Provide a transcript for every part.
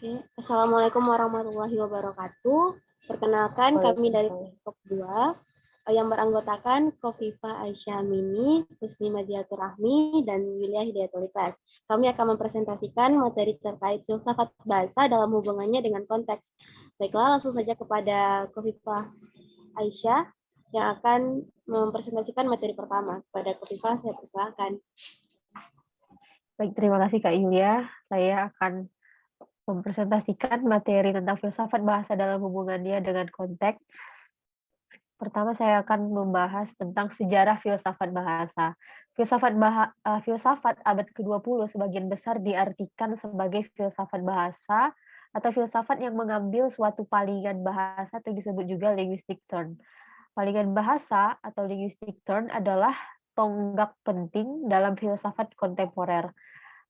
Oke. Assalamualaikum warahmatullahi wabarakatuh. Perkenalkan kami dari Waalaikumsalam. kelompok 2 yang beranggotakan Kofifa Aisyah Mini, Husni Madiatur Rahmi, dan Yulia Hidayatul Ikhlas. Kami akan mempresentasikan materi terkait filsafat bahasa dalam hubungannya dengan konteks. Baiklah, langsung saja kepada Kofifa Aisyah yang akan mempresentasikan materi pertama. Kepada Kofifa, saya persilakan. Baik, terima kasih Kak Yulia. Saya akan mempresentasikan materi tentang filsafat bahasa dalam hubungannya dengan konteks. Pertama, saya akan membahas tentang sejarah filsafat bahasa. Filsafat abad ke-20 sebagian besar diartikan sebagai filsafat bahasa atau filsafat yang mengambil suatu palingan bahasa atau disebut juga linguistic turn. Palingan bahasa atau linguistic turn adalah tonggak penting dalam filsafat kontemporer.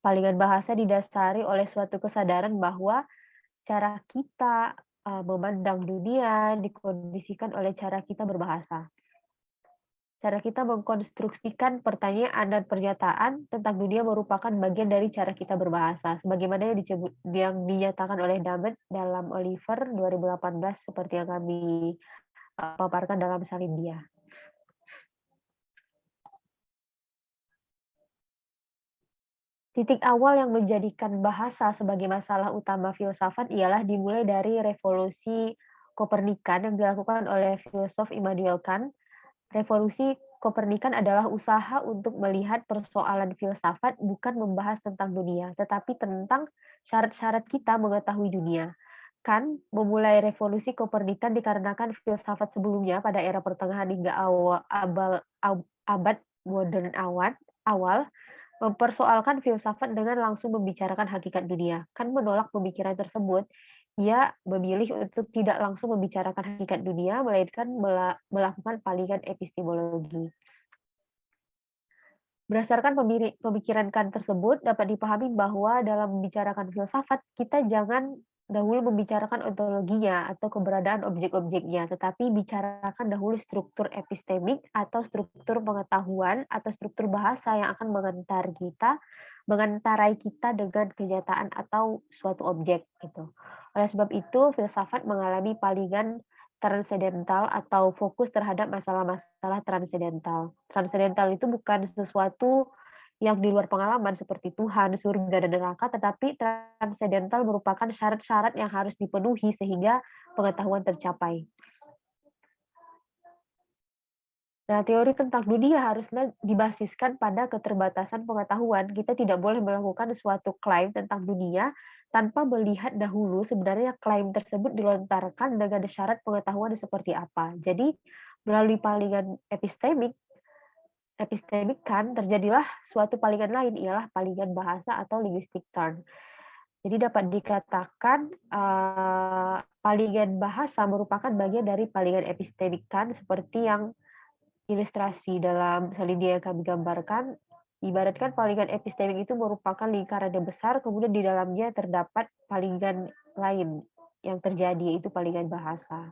Palingan bahasa didasari oleh suatu kesadaran bahwa cara kita memandang dunia dikondisikan oleh cara kita berbahasa. Cara kita mengkonstruksikan pertanyaan dan pernyataan tentang dunia merupakan bagian dari cara kita berbahasa, sebagaimana yang dinyatakan oleh Damen dalam Oliver 2018 seperti yang kami paparkan dalam salin dia. Titik awal yang menjadikan bahasa sebagai masalah utama filsafat ialah dimulai dari revolusi Kopernikan yang dilakukan oleh filsuf Immanuel Kant. Revolusi Kopernikan adalah usaha untuk melihat persoalan filsafat bukan membahas tentang dunia, tetapi tentang syarat-syarat kita mengetahui dunia. Kant memulai revolusi Kopernikan dikarenakan filsafat sebelumnya pada era pertengahan hingga abad modern awal mempersoalkan filsafat dengan langsung membicarakan hakikat dunia. Kan menolak pemikiran tersebut, ia memilih untuk tidak langsung membicarakan hakikat dunia, melainkan melakukan palingan epistemologi. Berdasarkan pemikiran Kant tersebut, dapat dipahami bahwa dalam membicarakan filsafat, kita jangan dahulu membicarakan ontologinya atau keberadaan objek-objeknya, tetapi bicarakan dahulu struktur epistemik atau struktur pengetahuan atau struktur bahasa yang akan mengantarai kita dengan kenyataan atau suatu objek. Gitu. Oleh sebab itu, filsafat mengalami palingan transendental atau fokus terhadap masalah-masalah transendental. Transendental itu bukan sesuatu yang di luar pengalaman seperti Tuhan, surga, dan neraka, tetapi transendental merupakan syarat-syarat yang harus dipenuhi sehingga pengetahuan tercapai. Nah, teori tentang dunia harusnya dibasiskan pada keterbatasan pengetahuan. Kita tidak boleh melakukan suatu klaim tentang dunia tanpa melihat dahulu sebenarnya klaim tersebut dilontarkan dengan syarat pengetahuan seperti apa. Jadi, melalui palingan epistemik kan terjadilah suatu palingan lain, ialah palingan bahasa atau linguistic turn. Jadi dapat dikatakan palingan bahasa merupakan bagian dari palingan epistemik kan, seperti yang ilustrasi dalam salin dia yang kami gambarkan. Ibaratkan palingan epistemik itu merupakan lingkaran yang besar, kemudian di dalamnya terdapat palingan lain yang terjadi, yaitu palingan bahasa.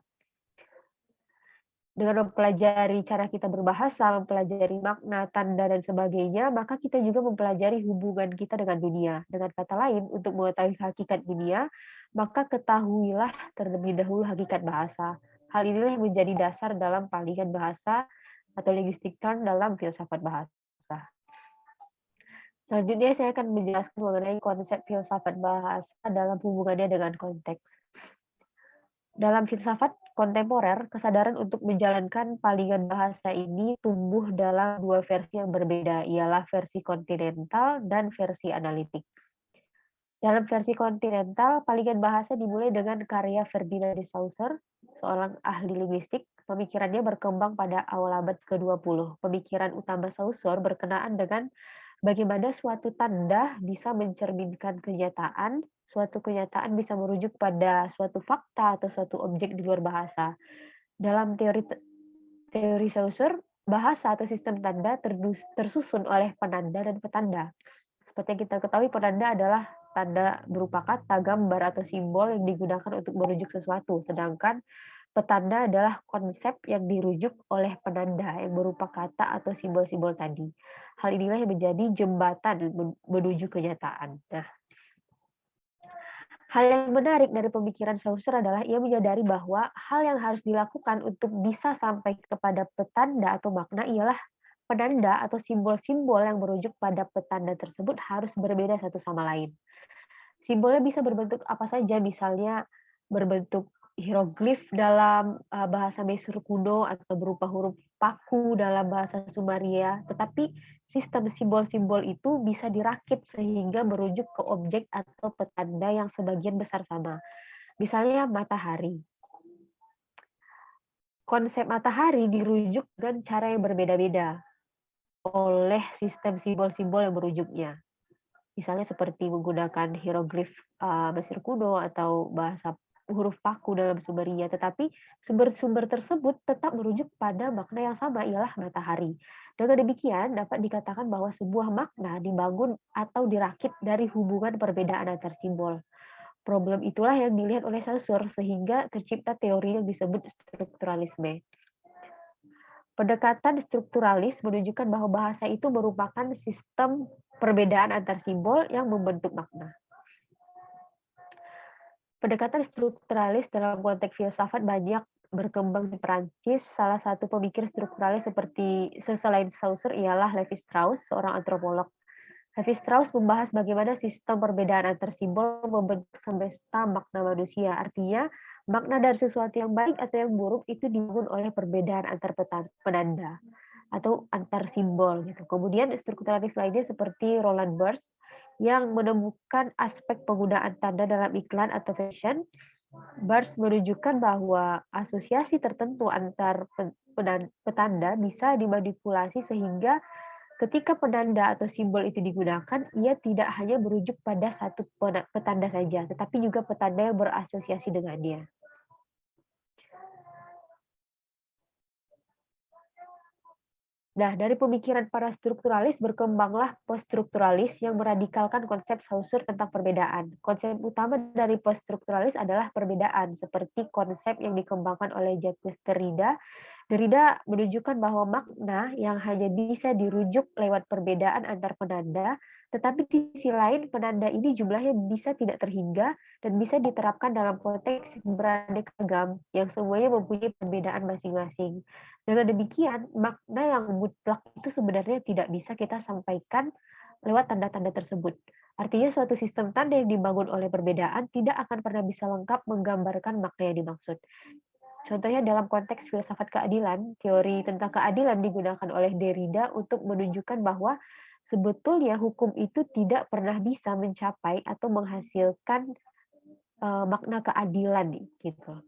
Dengan mempelajari cara kita berbahasa, mempelajari makna, tanda, dan sebagainya, maka kita juga mempelajari hubungan kita dengan dunia. Dengan kata lain, untuk mengetahui hakikat dunia, maka ketahuilah terlebih dahulu hakikat bahasa. Hal inilah yang menjadi dasar dalam palingan bahasa atau linguistic turn dalam filsafat bahasa. Selanjutnya saya akan menjelaskan mengenai konsep filsafat bahasa dalam hubungannya dengan konteks. Dalam filsafat kontemporer, kesadaran untuk menjalankan palingan bahasa ini tumbuh dalam dua versi yang berbeda, ialah versi kontinental dan versi analitik. Dalam versi kontinental, palingan bahasa dimulai dengan karya Ferdinand de Saussure, seorang ahli linguistik. Pemikirannya berkembang pada awal abad ke-20. Pemikiran utama Saussure berkenaan dengan bagaimana suatu tanda bisa mencerminkan kenyataan, suatu kenyataan bisa merujuk pada suatu fakta atau suatu objek di luar bahasa. Dalam teori Saussure, bahasa atau sistem tanda tersusun oleh penanda dan petanda. Seperti yang kita ketahui, penanda adalah tanda berupa kata, gambar, atau simbol yang digunakan untuk merujuk sesuatu, sedangkan petanda adalah konsep yang dirujuk oleh penanda yang berupa kata atau simbol-simbol tadi. Hal inilah yang menjadi jembatan menuju kenyataan. Nah, Hal yang menarik dari pemikiran Saussure adalah ia menyadari bahwa hal yang harus dilakukan untuk bisa sampai kepada petanda atau makna ialah penanda atau simbol-simbol yang merujuk pada petanda tersebut harus berbeda satu sama lain. Simbolnya bisa berbentuk apa saja, misalnya berbentuk hieroglif dalam bahasa Mesir kuno atau berupa huruf paku dalam bahasa Sumeria, tetapi sistem simbol-simbol itu bisa dirakit sehingga merujuk ke objek atau petanda yang sebagian besar sama. Misalnya matahari. Konsep matahari dirujuk dengan cara yang berbeda-beda oleh sistem simbol-simbol yang merujuknya. Misalnya seperti menggunakan hieroglif Mesir kuno atau bahasa huruf paku dalam Sumeria, tetapi sumber-sumber tersebut tetap merujuk pada makna yang sama, ialah matahari. Dengan demikian, dapat dikatakan bahwa sebuah makna dibangun atau dirakit dari hubungan perbedaan antar simbol. Problem itulah yang dilihat oleh Saussure, sehingga tercipta teori yang disebut strukturalisme. Pendekatan strukturalis menunjukkan bahwa bahasa itu merupakan sistem perbedaan antar simbol yang membentuk makna. Pendekatan strukturalis dalam konteks filsafat banyak berkembang di Perancis. Salah satu pemikir strukturalis seperti selain Saussure ialah Levi-Strauss, seorang antropolog. Levi-Strauss membahas bagaimana sistem perbedaan antar simbol membentuk semesta makna manusia. Artinya, makna dari sesuatu yang baik atau yang buruk itu dibangun oleh perbedaan antar penanda atau antar simbol gitu. Kemudian strukturalis lainnya seperti Roland Barthes yang menemukan aspek penggunaan tanda dalam iklan atau fashion. Barthes menunjukkan bahwa asosiasi tertentu antar petanda bisa dimanipulasi sehingga ketika penanda atau simbol itu digunakan, ia tidak hanya merujuk pada satu petanda saja, tetapi juga petanda yang berasosiasi dengannya. Nah, dari pemikiran para strukturalis berkembanglah poststrukturalis yang meradikalkan konsep Saussure tentang perbedaan. Konsep utama dari poststrukturalis adalah perbedaan, seperti konsep yang dikembangkan oleh Jacques Derrida. Derrida menunjukkan bahwa makna yang hanya bisa dirujuk lewat perbedaan antar penanda, tetapi di sisi lain penanda ini jumlahnya bisa tidak terhingga dan bisa diterapkan dalam konteks beraneka ragam yang semuanya mempunyai perbedaan masing-masing. Dengan demikian, makna yang mutlak itu sebenarnya tidak bisa kita sampaikan lewat tanda-tanda tersebut. Artinya suatu sistem tanda yang dibangun oleh perbedaan tidak akan pernah bisa lengkap menggambarkan makna yang dimaksud. Contohnya dalam konteks filsafat keadilan, teori tentang keadilan digunakan oleh Derrida untuk menunjukkan bahwa sebetulnya hukum itu tidak pernah bisa mencapai atau menghasilkan makna keadilan gitu.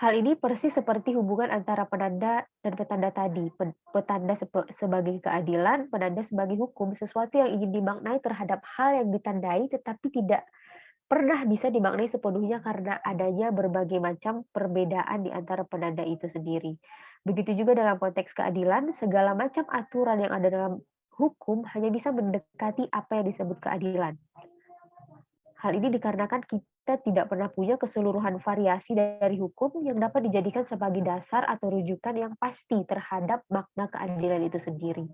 Hal ini persis seperti hubungan antara penanda dan petanda tadi. Petanda sebagai keadilan, penanda sebagai hukum, sesuatu yang ingin dimaknai terhadap hal yang ditandai tetapi tidak pernah bisa dimaknai sepenuhnya karena adanya berbagai macam perbedaan di antara penanda itu sendiri. Begitu juga dalam konteks keadilan, segala macam aturan yang ada dalam hukum hanya bisa mendekati apa yang disebut keadilan. Hal ini dikarenakan kita tidak pernah punya keseluruhan variasi dari hukum yang dapat dijadikan sebagai dasar atau rujukan yang pasti terhadap makna keadilan itu sendiri.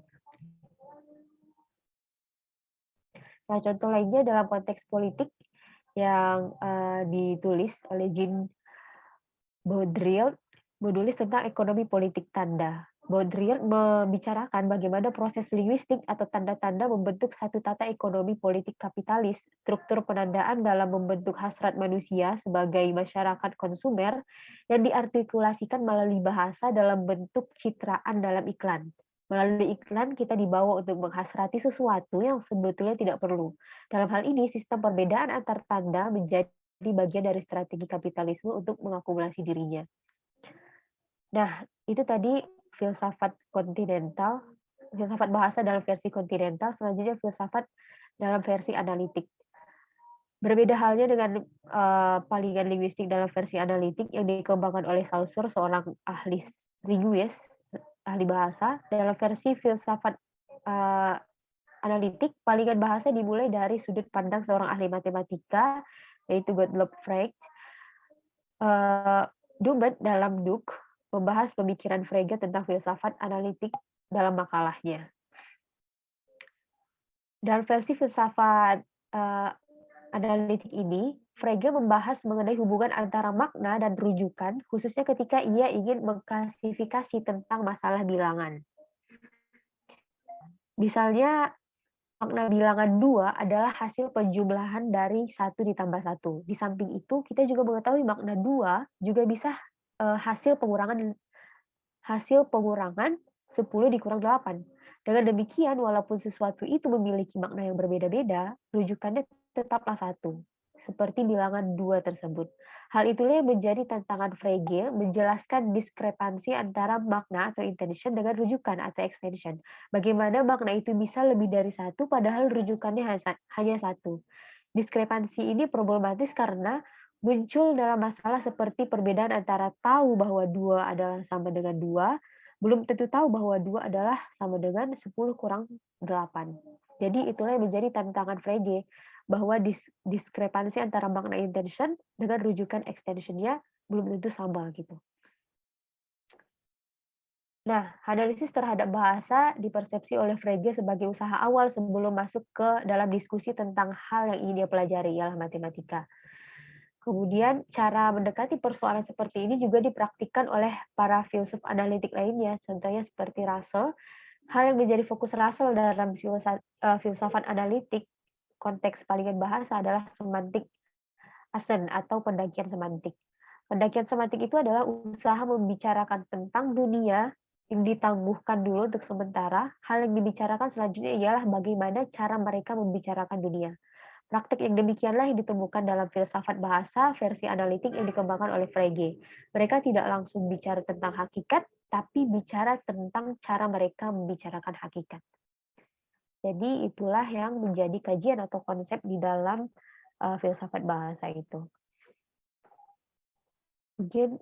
Nah, contoh lainnya dalam konteks politik yang ditulis oleh Jean Baudrillard menulis tentang ekonomi politik tanda. Baudrillard membicarakan bagaimana proses linguistik atau tanda-tanda membentuk satu tata ekonomi politik kapitalis, struktur penandaan dalam membentuk hasrat manusia sebagai masyarakat konsumer yang diartikulasikan melalui bahasa dalam bentuk citraan dalam iklan. Melalui iklan, kita dibawa untuk menghasrati sesuatu yang sebetulnya tidak perlu. Dalam hal ini, sistem perbedaan antar tanda menjadi bagian dari strategi kapitalisme untuk mengakumulasi dirinya. Nah, itu tadi filsafat kontinental, filsafat bahasa dalam versi kontinental, selanjutnya filsafat dalam versi analitik. Berbeda halnya dengan palingan linguistik dalam versi analitik yang dikembangkan oleh Saussure, seorang ahli linguis, ahli bahasa. Dalam versi filsafat analitik, palingan bahasa dimulai dari sudut pandang seorang ahli matematika, yaitu Gottlob Frege. Dumet dalam Duk membahas pemikiran Frege tentang filsafat analitik dalam makalahnya. Dalam versi filsafat analitik ini, Frege membahas mengenai hubungan antara makna dan rujukan, khususnya ketika ia ingin mengklasifikasi tentang masalah bilangan. Misalnya, makna bilangan 2 adalah hasil penjumlahan dari 1 ditambah 1. Di samping itu, kita juga mengetahui makna 2 juga bisa hasil pengurangan 10 dikurang 8. Dengan demikian, walaupun sesuatu itu memiliki makna yang berbeda-beda, rujukannya tetaplah satu, seperti bilangan 2 tersebut. Hal itulah yang menjadi tantangan Frege menjelaskan diskrepansi antara makna atau intention dengan rujukan atau extension. Bagaimana makna itu bisa lebih dari satu padahal rujukannya hanya satu. Diskrepansi ini problematis karena muncul dalam masalah seperti perbedaan antara tahu bahwa 2 adalah sama dengan 2, belum tentu tahu bahwa 2 adalah sama dengan 10 kurang 8. Jadi itulah yang menjadi tantangan Frege, bahwa diskrepansi antara makna intention dengan rujukan extension-nya belum tentu sama gitu. Nah, analisis terhadap bahasa dipersepsi oleh Frege sebagai usaha awal sebelum masuk ke dalam diskusi tentang hal yang ingin dia pelajari, ialah matematika. Kemudian cara mendekati persoalan seperti ini juga dipraktikkan oleh para filsuf analitik lainnya, contohnya seperti Russell. Hal yang menjadi fokus Russell dalam filsafat analitik konteks palingan bahasa adalah semantik ascent atau pendakian semantik. Pendakian semantik itu adalah usaha membicarakan tentang dunia yang ditangguhkan dulu untuk sementara. Hal yang dibicarakan selanjutnya ialah bagaimana cara mereka membicarakan dunia. Praktik yang demikianlah yang ditemukan dalam filsafat bahasa versi analitik yang dikembangkan oleh Frege. Mereka tidak langsung bicara tentang hakikat, tapi bicara tentang cara mereka membicarakan hakikat. Jadi itulah yang menjadi kajian atau konsep di dalam filsafat bahasa itu. Mungkin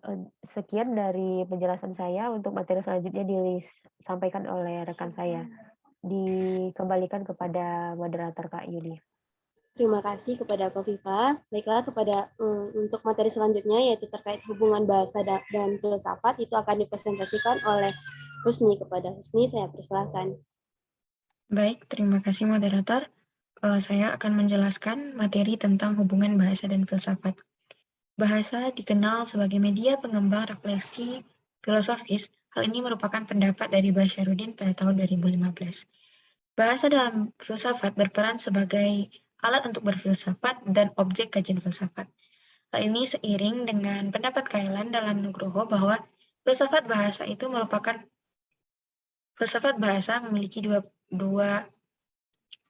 sekian dari penjelasan saya. Untuk materi selanjutnya disampaikan oleh rekan saya. Dikembalikan kepada moderator Kak Yudi. Terima kasih kepada Kofifa. Baiklah, untuk materi selanjutnya yaitu terkait hubungan bahasa dan filsafat, itu akan dipresentasikan oleh Husni. Kepada Husni saya persilahkan. Baik, terima kasih moderator. Saya akan menjelaskan materi tentang hubungan bahasa dan filsafat. Bahasa dikenal sebagai media pengembang refleksi filosofis. Hal ini merupakan pendapat dari Basyarudin pada tahun 2015. Bahasa dalam filsafat berperan sebagai alat untuk berfilsafat dan objek kajian filsafat. Hal ini seiring dengan pendapat Kailan dalam Nugroho bahwa filsafat bahasa memiliki dua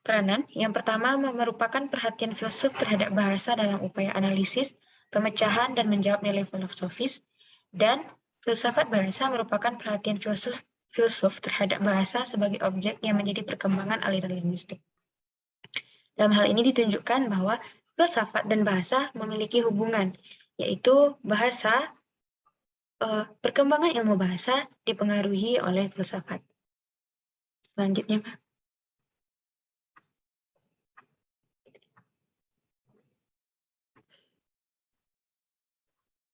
peranan. Yang pertama merupakan perhatian filsuf terhadap bahasa dalam upaya analisis, pemecahan, dan menjawab nilai filosofis. Dan filsafat bahasa merupakan perhatian filsuf terhadap bahasa sebagai objek yang menjadi perkembangan aliran linguistik. Dalam hal ini ditunjukkan bahwa filsafat dan bahasa memiliki hubungan, yaitu perkembangan ilmu bahasa dipengaruhi oleh filsafat. Selanjutnya, Pak.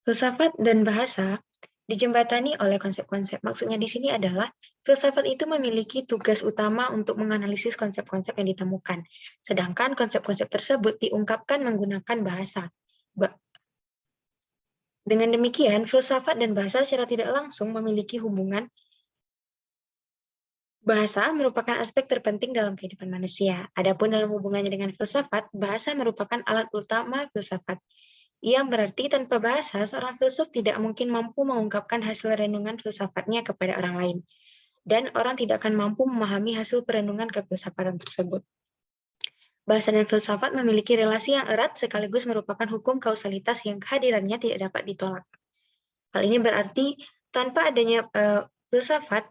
Filsafat dan bahasa dijembatani oleh konsep-konsep. Maksudnya di sini adalah filsafat itu memiliki tugas utama untuk menganalisis konsep-konsep yang ditemukan. Sedangkan konsep-konsep tersebut diungkapkan menggunakan bahasa. Dengan demikian, filsafat dan bahasa secara tidak langsung memiliki hubungan. Bahasa merupakan aspek terpenting dalam kehidupan manusia. Adapun dalam hubungannya dengan filsafat, bahasa merupakan alat utama filsafat. Yang berarti tanpa bahasa, seorang filsuf tidak mungkin mampu mengungkapkan hasil renungan filsafatnya kepada orang lain. Dan orang tidak akan mampu memahami hasil perenungan kefilsafatan tersebut. Bahasa dan filsafat memiliki relasi yang erat sekaligus merupakan hukum kausalitas yang kehadirannya tidak dapat ditolak. Hal ini berarti tanpa adanya filsafat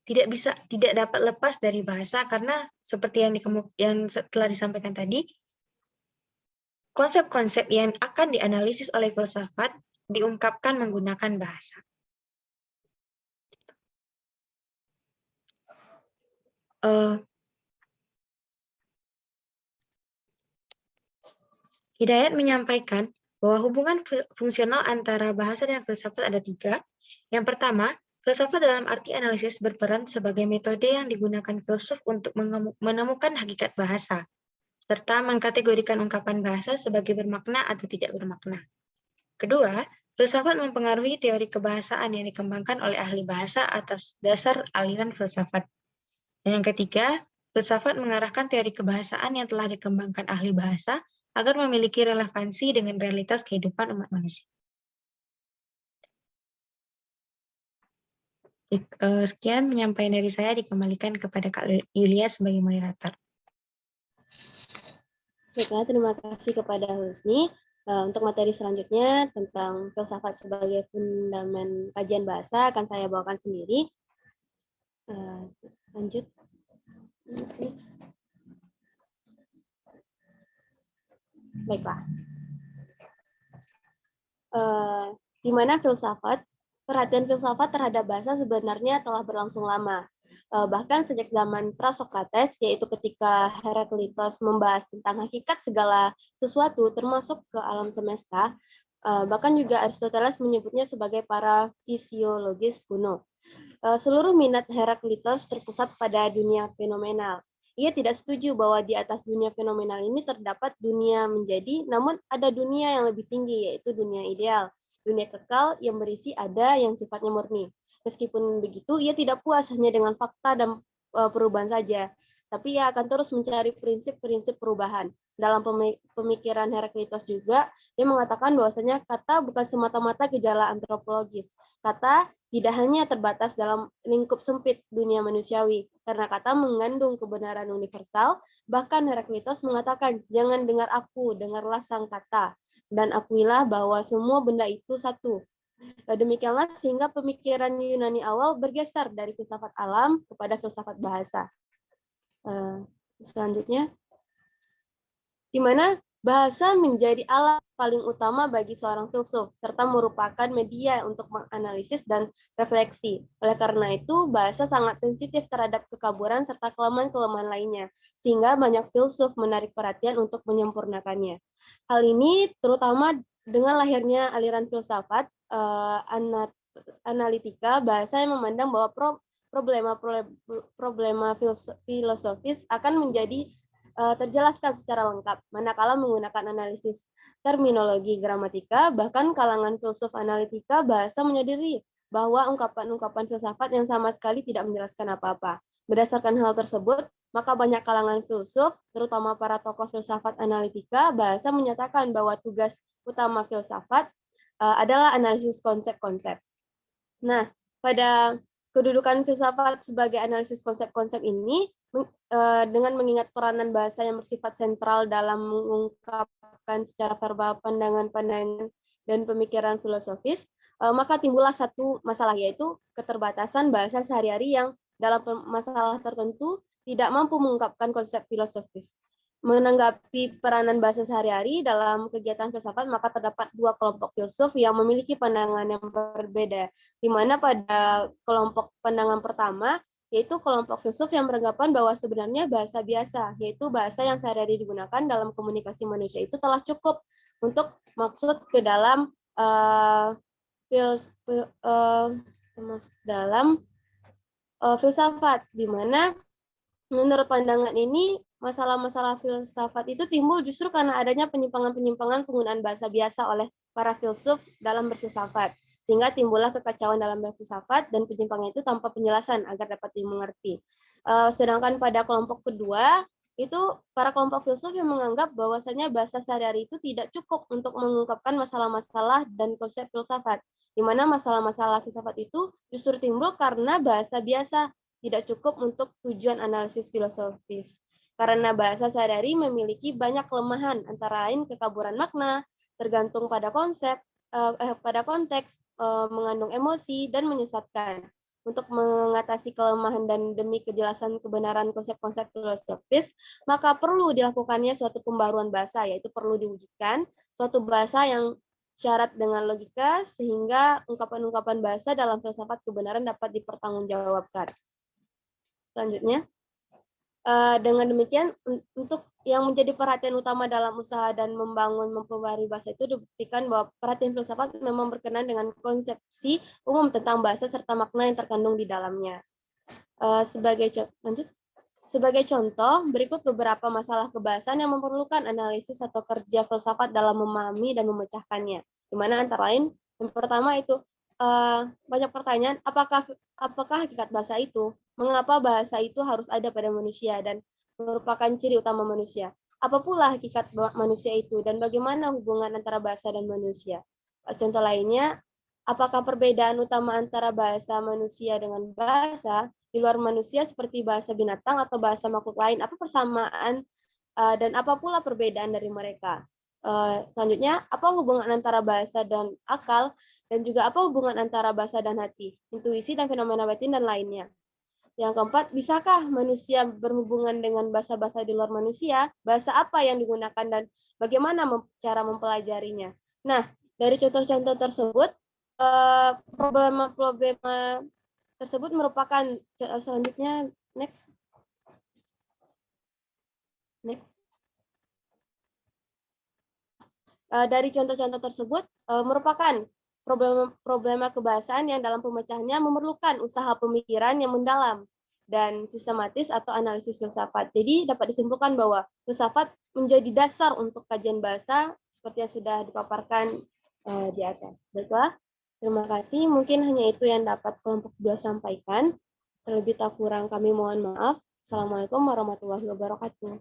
tidak dapat lepas dari bahasa karena seperti yang telah disampaikan tadi, konsep-konsep yang akan dianalisis oleh filsafat diungkapkan menggunakan bahasa. Hidayat menyampaikan bahwa hubungan fungsional antara bahasa dan filsafat ada 3. Yang pertama, Filsafat dalam arti analisis berperan sebagai metode yang digunakan filsuf untuk menemukan hakikat bahasa, serta mengkategorikan ungkapan bahasa sebagai bermakna atau tidak bermakna. Kedua, filsafat mempengaruhi teori kebahasaan yang dikembangkan oleh ahli bahasa atas dasar aliran filsafat. Dan yang ketiga, filsafat mengarahkan teori kebahasaan yang telah dikembangkan ahli bahasa agar memiliki relevansi dengan realitas kehidupan umat manusia. Sekian penyampaian dari saya, dikembalikan kepada Kak Yulia sebagai moderator. Baiklah, terima kasih kepada Husni. Untuk materi selanjutnya tentang filsafat sebagai fundament kajian bahasa akan saya bawakan sendiri. Lanjut. Baiklah. Di mana perhatian filsafat terhadap bahasa sebenarnya telah berlangsung lama. Bahkan sejak zaman Prasokrates, yaitu ketika Heraklitos membahas tentang hakikat segala sesuatu, termasuk ke alam semesta, bahkan juga Aristoteles menyebutnya sebagai para fisiologis kuno. Seluruh minat Heraklitos terpusat pada dunia fenomenal. Ia tidak setuju bahwa di atas dunia fenomenal ini terdapat dunia menjadi, namun ada dunia yang lebih tinggi, yaitu dunia ideal. Dunia kekal yang berisi ada yang sifatnya murni. Meskipun begitu, ia tidak puas hanya dengan fakta dan perubahan saja, tapi ia akan terus mencari prinsip-prinsip perubahan. Dalam pemikiran Heraklitos juga, dia mengatakan bahwasanya kata bukan semata-mata gejala antropologis. Kata tidak hanya terbatas dalam lingkup sempit dunia manusiawi, karena kata mengandung kebenaran universal. Bahkan Heraklitos mengatakan, jangan dengar aku, dengarlah sang kata, dan akuilah bahwa semua benda itu satu. Demikianlah sehingga pemikiran Yunani awal bergeser dari filsafat alam kepada filsafat bahasa. Selanjutnya, di mana bahasa menjadi alat paling utama bagi seorang filsuf, serta merupakan media untuk menganalisis dan refleksi. Oleh karena itu, bahasa sangat sensitif terhadap kekaburan serta kelemahan-kelemahan lainnya, sehingga banyak filsuf menarik perhatian untuk menyempurnakannya. Hal ini terutama dengan lahirnya aliran filsafat analitika bahasa yang memandang bahwa problema filosofis akan menjadi terjelaskan secara lengkap manakala menggunakan analisis terminologi gramatika. Bahkan kalangan filsuf analitika bahasa menyadari bahwa ungkapan-ungkapan filsafat yang sama sekali tidak menjelaskan apa-apa. Berdasarkan hal tersebut, maka banyak kalangan filsuf, terutama para tokoh filsafat analitika, bahasa menyatakan bahwa tugas utama filsafat adalah analisis konsep-konsep. Nah, pada kedudukan filsafat sebagai analisis konsep-konsep ini, dengan mengingat peranan bahasa yang bersifat sentral dalam mengungkapkan secara verbal pandangan-pandangan dan pemikiran filosofis, maka timbullah satu masalah, yaitu keterbatasan bahasa sehari-hari yang dalam masalah tertentu tidak mampu mengungkapkan konsep filosofis. Menanggapi peranan bahasa sehari-hari dalam kegiatan filsafat, maka terdapat dua kelompok filsuf yang memiliki pandangan yang berbeda, di mana pada kelompok pandangan pertama, yaitu kelompok filsuf yang beranggapan bahwa sebenarnya bahasa biasa, yaitu bahasa yang sehari-hari digunakan dalam komunikasi manusia itu telah cukup untuk maksud ke dalam filsafat, di mana menurut pandangan ini masalah-masalah filsafat itu timbul justru karena adanya penyimpangan-penyimpangan penggunaan bahasa biasa oleh para filsuf dalam berfilsafat, sehingga timbullah kekacauan dalam berfilsafat dan penyimpangan itu tanpa penjelasan agar dapat dimengerti. Sedangkan pada kelompok kedua, itu para kelompok filsuf yang menganggap bahwasanya bahasa sehari-hari itu tidak cukup untuk mengungkapkan masalah-masalah dan konsep filsafat, di mana masalah-masalah filsafat itu justru timbul karena bahasa biasa tidak cukup untuk tujuan analisis filosofis. Karena bahasa sehari-hari memiliki banyak kelemahan, antara lain kekaburan makna, tergantung pada konteks, mengandung emosi, dan menyesatkan. Untuk mengatasi kelemahan dan demi kejelasan kebenaran konsep-konsep filosofis, maka perlu dilakukannya suatu pembaruan bahasa, yaitu perlu diwujudkan suatu bahasa yang syarat dengan logika, sehingga ungkapan-ungkapan bahasa dalam filsafat kebenaran dapat dipertanggungjawabkan. Selanjutnya, dengan demikian, untuk yang menjadi perhatian utama dalam usaha dan memperbarui bahasa itu dibuktikan bahwa perhatian filsafat memang berkenan dengan konsepsi umum tentang bahasa serta makna yang terkandung di dalamnya. Sebagai contoh, berikut beberapa masalah kebahasaan yang memerlukan analisis atau kerja filsafat dalam memahami dan memecahkannya. Di mana antara lain, yang pertama itu banyak pertanyaan, apakah hakikat bahasa itu? Mengapa bahasa itu harus ada pada manusia dan merupakan ciri utama manusia? Apa pula hakikat manusia itu dan bagaimana hubungan antara bahasa dan manusia? Contoh lainnya, apakah perbedaan utama antara bahasa manusia dengan bahasa di luar manusia seperti bahasa binatang atau bahasa makhluk lain? Apa persamaan dan apa pula perbedaan dari mereka? Selanjutnya, apa hubungan antara bahasa dan akal, dan juga apa hubungan antara bahasa dan hati, intuisi dan fenomena batin dan lainnya. Yang keempat, bisakah manusia berhubungan dengan bahasa-bahasa di luar manusia? Bahasa apa yang digunakan dan bagaimana cara mempelajarinya? Nah, dari contoh-contoh tersebut, problema-problema tersebut merupakan selanjutnya next. Dari contoh-contoh tersebut merupakan problema kebahasaan yang dalam pemecahannya memerlukan usaha pemikiran yang mendalam dan sistematis atau analisis filsafat. Jadi dapat disimpulkan bahwa filsafat menjadi dasar untuk kajian bahasa seperti yang sudah dipaparkan di atas. Baiklah, terima kasih. Mungkin hanya itu yang dapat kelompok 2 sampaikan. Terlebih tak kurang kami mohon maaf. Assalamualaikum warahmatullahi wabarakatuh.